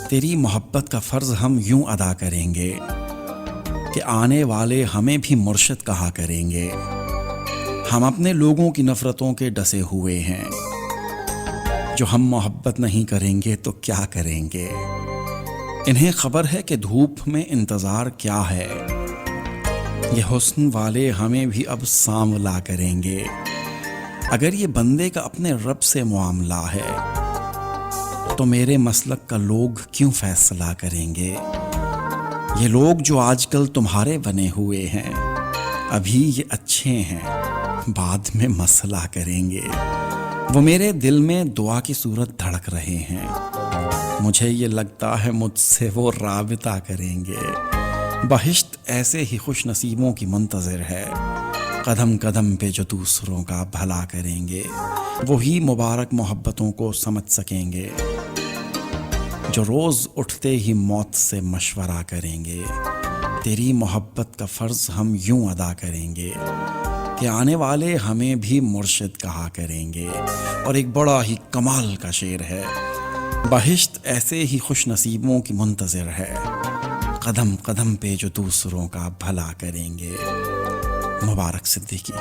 تیری محبت کا فرض ہم یوں ادا کریں گے کہ آنے والے ہمیں بھی مرشد کہا کریں گے۔ ہم اپنے لوگوں کی نفرتوں کے ڈسے ہوئے ہیں، جو ہم محبت نہیں کریں گے تو کیا کریں گے؟ انہیں خبر ہے کہ دھوپ میں انتظار کیا ہے، یہ حسن والے ہمیں بھی اب سانولا کریں گے۔ اگر یہ بندے کا اپنے رب سے معاملہ ہے تو میرے مسلک کا لوگ کیوں فیصلہ کریں گے؟ یہ لوگ جو آج کل تمہارے بنے ہوئے ہیں، ابھی یہ اچھے ہیں، بعد میں مسئلہ کریں گے۔ وہ میرے دل میں دعا کی صورت دھڑک رہے ہیں، مجھے یہ لگتا ہے مجھ سے وہ رابطہ کریں گے۔ بہشت ایسے ہی خوش نصیبوں کی منتظر ہے، قدم قدم پہ جو دوسروں کا بھلا کریں گے، وہی مبارک محبتوں کو سمجھ سکیں گے، جو روز اٹھتے ہی موت سے مشورہ کریں گے۔ تیری محبت کا فرض ہم یوں ادا کریں گے کہ آنے والے ہمیں بھی مرشد کہا کریں گے۔ اور ایک بڑا ہی کمال کا شعر ہے، بہشت ایسے ہی خوش نصیبوں کی منتظر ہے، قدم قدم پہ جو دوسروں کا بھلا کریں گے۔ مبارک صدیقی۔